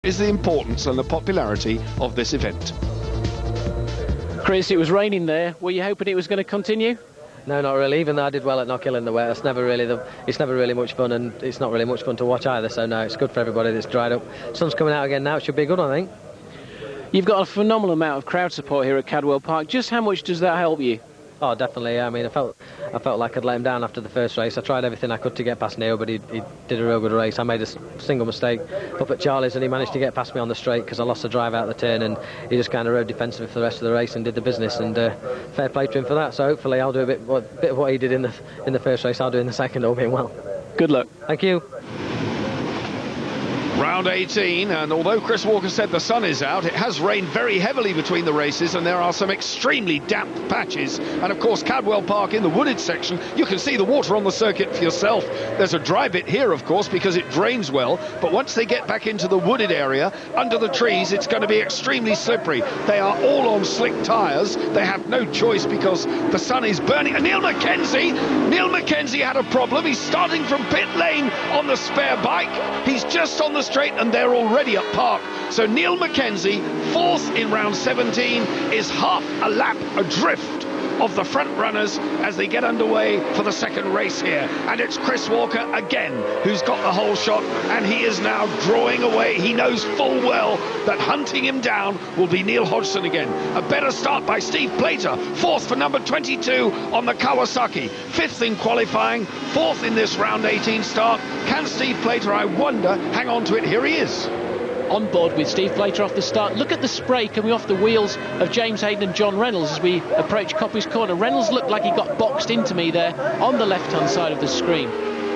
is the importance and the popularity of this event. Chris, it was raining there. Were you hoping it was going to continue? No, not really. Even though I did well at not killing the wet, it's never really much fun, and it's not really much fun to watch either. So no, it's good for everybody that's dried up. Sun's coming out again now. It should be good, I think. You've got a phenomenal amount of crowd support here at Cadwell Park. Just how much does that help you? Oh, definitely. I mean, I felt like I'd let him down after the first race. I tried everything I could to get past Neil, but he did a real good race. I made a single mistake up at Charlie's, and he managed to get past me on the straight because I lost the drive out of the turn, and he just kind of rode defensive for the rest of the race and did the business. And fair play to him for that. So hopefully I'll do a bit of what he did in the first race. I'll do in the second, all being well. Good luck. Thank you. Round 18, and although Chris Walker said the sun is out, it has rained very heavily between the races, and there are some extremely damp patches. And of course, Cadwell Park in the wooded section, you can see the water on the circuit for yourself. There's a dry bit here, of course, because it drains well, but once they get back into the wooded area, under the trees, it's going to be extremely slippery. They are all on slick tyres. They have no choice because the sun is burning. And Neil Mackenzie had a problem. He's starting from pit lane on the spare bike. He's just on the straight, and they're already at park. So Neil Mackenzie, fourth in round 17, is half a lap adrift of the front runners as they get underway for the second race here. And it's Chris Walker again who's got the whole shot, and he is now drawing away. He knows full well that hunting him down will be Neil Hodgson again. A better start by Steve Plater, fourth for number 22 on the Kawasaki, fifth in qualifying, fourth in this round 18 start. Can Steve Plater, I wonder, hang on to it? Here he is. On board with Steve Plater off the start. Look at the spray coming off the wheels of James Hayden and John Reynolds as we approach Coppice Corner. Reynolds looked like he got boxed into me there on the left-hand side of the screen.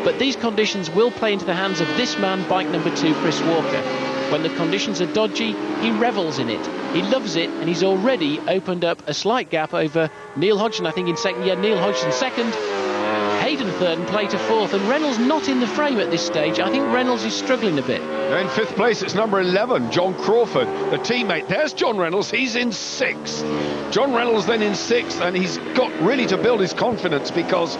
But these conditions will play into the hands of this man, bike number 2, Chris Walker. When the conditions are dodgy, he revels in it. He loves it, and he's already opened up a slight gap over Neil Hodgson, I think, in second. Yeah, Neil Hodgson second, Hayden third and Plater fourth, and Reynolds not in the frame at this stage. I think Reynolds is struggling a bit. In fifth place, it's number 11, John Crawford, the teammate. There's John Reynolds, he's in sixth. John Reynolds then in sixth, and he's got really to build his confidence because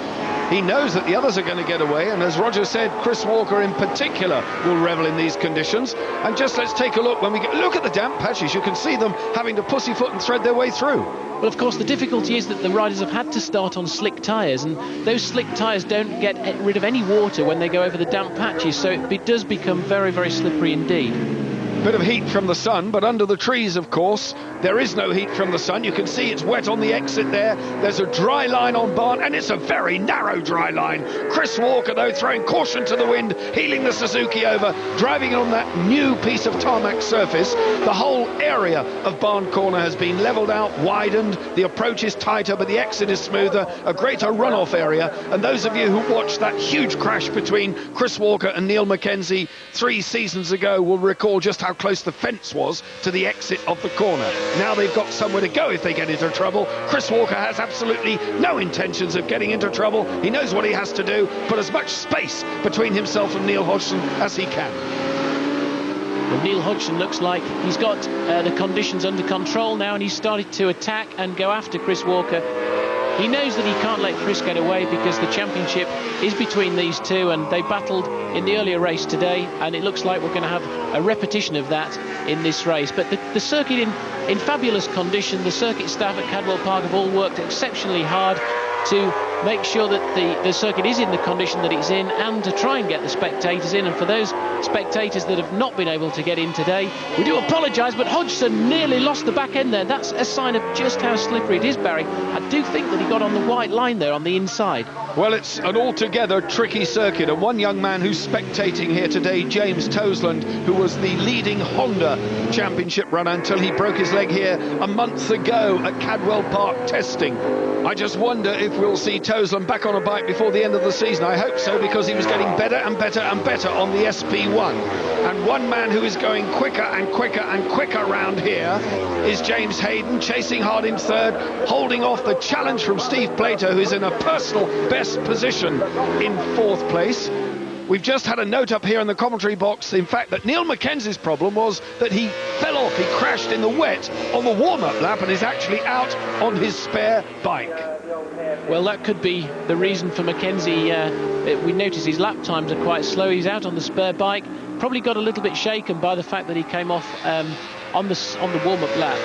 he knows that the others are going to get away, and as Roger said, Chris Walker in particular will revel in these conditions. And just let's take a look. When we look at the damp patches, you can see them having to pussyfoot and thread their way through. Well, of course, the difficulty is that the riders have had to start on slick tyres, and those slick tyres don't get rid of any water when they go over the damp patches, so it does become very, very slippery indeed. Bit of heat from the sun, but under the trees, of course, there is no heat from the sun. You can see it's wet on the exit there. There's a dry line on Barn, and it's a very narrow dry line. Chris Walker, though, throwing caution to the wind, heeling the Suzuki over, driving on that new piece of tarmac surface. The whole area of Barn Corner has been levelled out, widened. The approach is tighter, but the exit is smoother, a greater runoff area. And those of you who watched that huge crash between Chris Walker and Neil Mackenzie 3 seasons ago will recall just how close the fence was to the exit of the corner. Now they've got somewhere to go if they get into trouble. Chris Walker has absolutely no intentions of getting into trouble. He knows what he has to do, put as much space between himself and Neil Hodgson as he can. Well, Neil Hodgson looks like he's got the conditions under control now, and he's started to attack and go after Chris Walker. He knows that he can't let Chris get away because the championship is between these two, and they battled in the earlier race today, and it looks like we're going to have a repetition of that in this race. But the circuit in fabulous condition. The circuit staff at Cadwell Park have all worked exceptionally hard to make sure that the circuit is in the condition that it's in, and to try and get the spectators in. And for those spectators that have not been able to get in today, we do apologise, but Hodgson nearly lost the back end there. That's a sign of just how slippery it is, Barry. I do think that he got on the white line there on the inside. Well, it's an altogether tricky circuit, and one young man who's spectating here today, James Toseland, who was the leading Honda championship runner until he broke his leg here a month ago at Cadwell Park testing. I just wonder if we'll see Toseland back on a bike before the end of the season. I hope so, because he was getting better and better and better on the SP1. And one man who is going quicker and quicker and quicker around here is James Hayden, chasing hard in third, holding off the challenge from Steve Plater, who is in a personal best position in fourth place. We've just had a note up here in the commentary box, in fact, that Neil Mackenzie's problem was that he fell off, he crashed in the wet on the warm-up lap and is actually out on his spare bike. Well, that could be the reason for Mackenzie. We notice his lap times are quite slow. He's out on the spare bike. probably got a little bit shaken by the fact that he came off on the warm-up lap.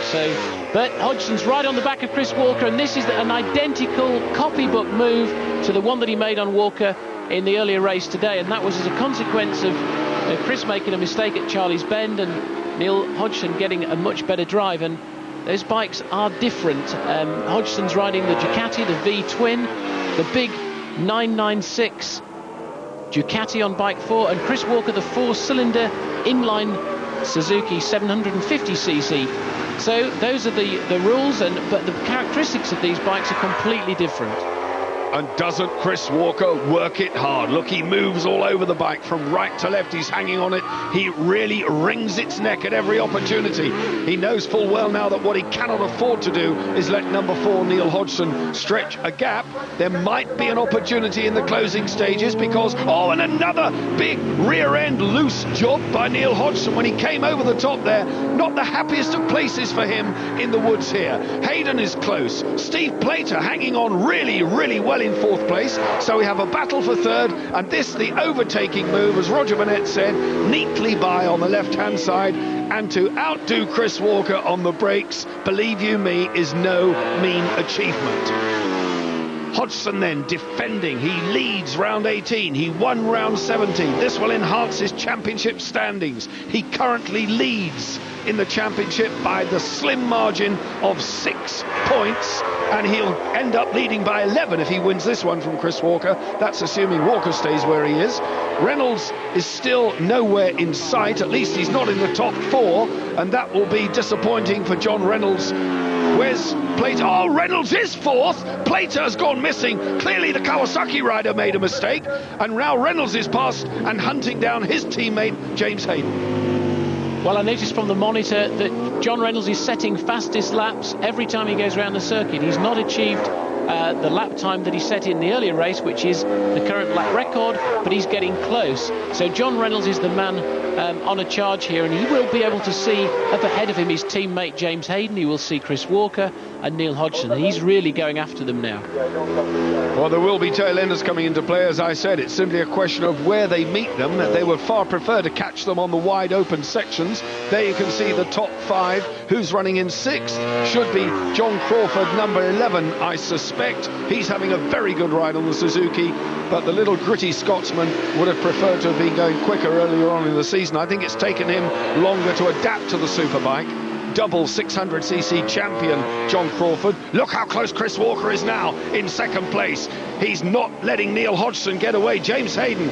But Hodgson's right on the back of Chris Walker, and this is an identical copybook move to the one that he made on Walker in the earlier race today, and that was as a consequence of Chris making a mistake at Charlie's Bend and Neil Hodgson getting a much better drive. And those bikes are different. Hodgson's riding the Ducati, the V-twin, the big 996 Ducati on bike 4, and Chris Walker the 4-cylinder inline Suzuki 750cc. So those are the rules, but the characteristics of these bikes are completely different. And doesn't Chris Walker work it hard? Look, he moves all over the bike from right to left. He's hanging on it. He really wrings its neck at every opportunity. He knows full well now that what he cannot afford to do is let number 4 Neil Hodgson stretch a gap. There might be an opportunity in the closing stages because, and another big rear end loose job by Neil Hodgson when he came over the top there. Not the happiest of places for him in the woods here. Hayden is close. Steve Plater hanging on really, really well in 4th place, so we have a battle for 3rd, and this, the overtaking move, as Roger Burnett said, neatly by on the left-hand side, and to outdo Chris Walker on the brakes, believe you me, is no mean achievement. Hodgson then defending. He leads round 18. He won round 17. This will enhance his championship standings. He currently leads in the championship by the slim margin of 6 points, and he'll end up leading by 11 if he wins this one from Chris Walker. That's assuming Walker stays where he is. Reynolds is still nowhere in sight. At least he's not in the top 4, and that will be disappointing for John Reynolds. Where's Plater? Oh, Reynolds is 4th. Plater has gone missing. Clearly the Kawasaki rider made a mistake, and now Reynolds is past and hunting down his teammate James Hayden. Well, I noticed from the monitor that John Reynolds is setting fastest laps every time he goes around the circuit. He's not achieved the lap time that he set in the earlier race, which is the current lap record, but he's getting close. So John Reynolds is the man on a charge here, and he will be able to see up ahead of him his teammate James Hayden. He will see Chris Walker and Neil Hodgson. He's really going after them now. Well, there will be tail enders coming into play, as I said. It's simply a question of where they meet them. They would far prefer to catch them on the wide open sections. There you can see the top 5. Who's running in 6th should be John Crawford, number 11, I suspect. He's having a very good ride on the Suzuki, but the little gritty Scotsman would have preferred to have been going quicker earlier on in the season. I think it's taken him longer to adapt to the Superbike. Double 600cc champion John Crawford. Look how close Chris Walker is now in 2nd place. He's not letting Neil Hodgson get away. James Hayden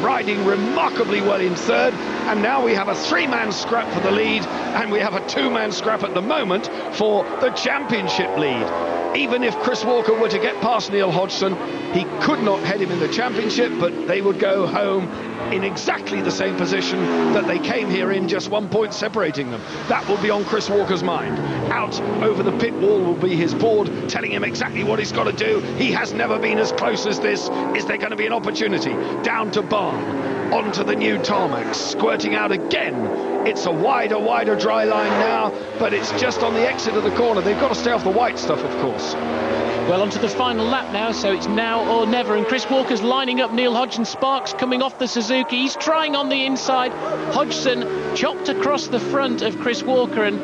riding remarkably well in 3rd, and now we have a 3-man scrap for the lead, and we have a 2-man scrap at the moment for the championship lead. Even if Chris Walker were to get past Neil Hodgson, he could not head him in the championship, but they would go home in exactly the same position that they came here in, just 1 point separating them. That will be on Chris Walker's mind. Out over the pit wall will be his board telling him exactly what he's got to do. He has never been as close as this. Is there going to be an opportunity? Down to Barn, onto the new tarmac, squirting out again. It's a wider dry line now, but it's just on the exit of the corner. They've got to stay off the white stuff, of course. Well, onto the final lap now, so it's now or never, and Chris Walker's lining up Neil Hodgson. Sparks coming off the Suzuki. He's trying on the inside. Hodgson chopped across the front of Chris Walker, and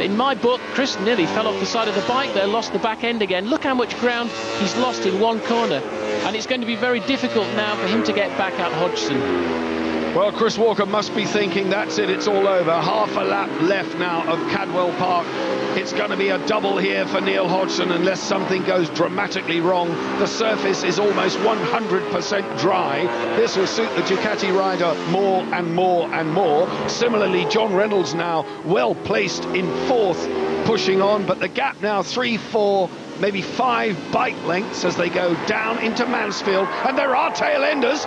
in my book, Chris nearly fell off the side of the bike there, lost the back end again. Look how much ground he's lost in one corner, and it's going to be very difficult now for him to get back at Hodgson. Well, Chris Walker must be thinking, that's it, it's all over. Half a lap left now of Cadwell Park. It's going to be a double here for Neil Hodgson unless something goes dramatically wrong. The surface is almost 100% dry. This will suit the Ducati rider more and more and more. Similarly, John Reynolds now well placed in 4th, pushing on, but the gap now 3, 4, maybe 5 bike lengths as they go down into Mansfield, and there are tail enders,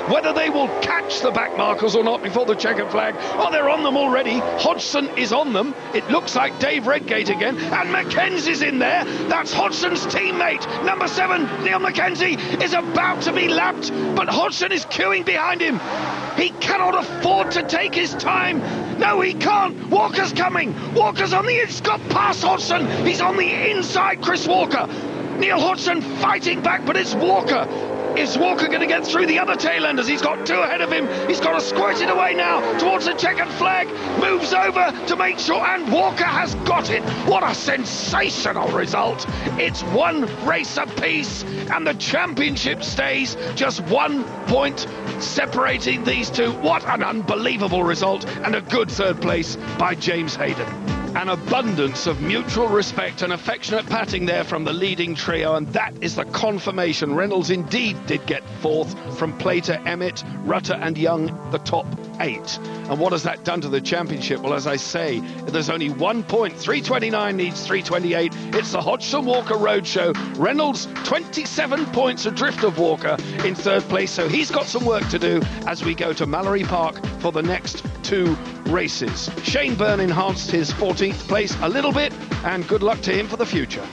whether they will catch the back markers or not before the checkered flag. Oh, they're on them already. Hodgson is on them. It looks like Dave Redgate again, and Mackenzie's in there. That's Hodgson's teammate, number 7, Neil Mackenzie, is about to be lapped, but Hodgson is queuing behind him. He cannot afford to take his time. No, he can't. Walker's coming. Walker's on the inside. Got past Hodgson. He's on the inside, Chris Walker. Neil Hodgson fighting back, but it's Walker. Is Walker going to get through the other tail enders? He's got 2 ahead of him. He's got to squirt it away now towards the checkered flag. Moves over to make sure, and Walker has got it. What a sensational result. It's 1 race apiece, and the championship stays just 1 point separating these two. What an unbelievable result, and a good 3rd place by James Hayden. An abundance of mutual respect and affectionate patting there from the leading trio, and that is the confirmation. Reynolds indeed did get 4th from Plater, Emmett, Rutter and Young, the top 8. And what has that done to the championship? Well, as I say, there's only 1 point. 329 needs 328. It's the Hodgson-Walker Roadshow. Reynolds 27 points adrift of Walker in 3rd place, so he's got some work to do as we go to Mallory Park for the next 2 races. Shane Byrne enhanced his 14th place a little bit, and good luck to him for the future.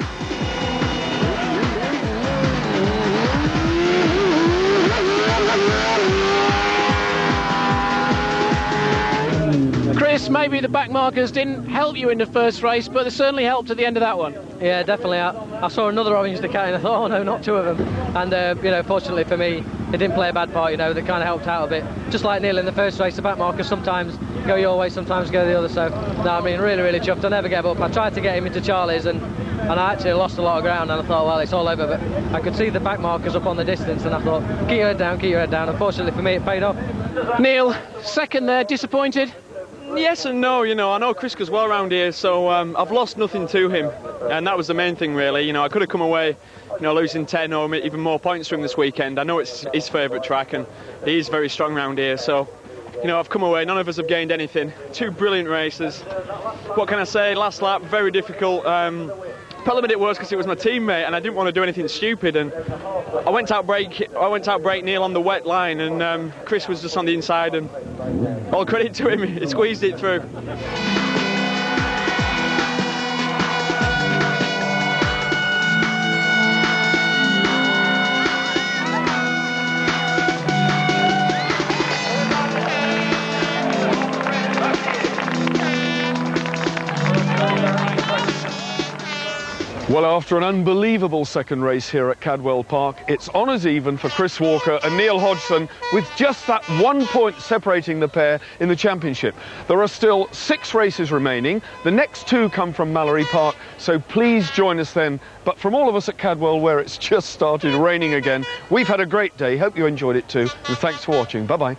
Chris, maybe the back markers didn't help you in the first race, but they certainly helped at the end of that one. Yeah, definitely. I saw another orange decay and I thought, oh no, not 2 of them. And, you know, fortunately for me, it didn't play a bad part, you know, they kind of helped out a bit. Just like Neil in the first race, the back markers sometimes go your way, sometimes go the other. So, no, I mean, really, really chuffed. I never gave up. I tried to get him into Charlie's and I actually lost a lot of ground, and I thought, well, it's all over. But I could see the back markers up on the distance and I thought, keep your head down, keep your head down. Unfortunately for me, it paid off. Neil, 2nd there, disappointed? Yes and no, you know, I know Chris goes well around here, so I've lost nothing to him, and that was the main thing really. You know, I could have come away, you know, losing 10 or even more points for him this weekend. I know it's his favourite track and he's very strong around here, so, you know, I've come away, none of us have gained anything. 2 brilliant races. What can I say, last lap, very difficult. Probably made it worse because it was my teammate and I didn't want to do anything stupid, and I went out break Neil on the wet line, and Chris was just on the inside, and all credit to him, he squeezed it through. Well, after an unbelievable 2nd race here at Cadwell Park, it's honours even for Chris Walker and Neil Hodgson, with just that 1 point separating the pair in the championship. There are still 6 races remaining. The next 2 come from Mallory Park, so please join us then. But from all of us at Cadwell, where it's just started raining again, we've had a great day. Hope you enjoyed it too, and thanks for watching. Bye-bye.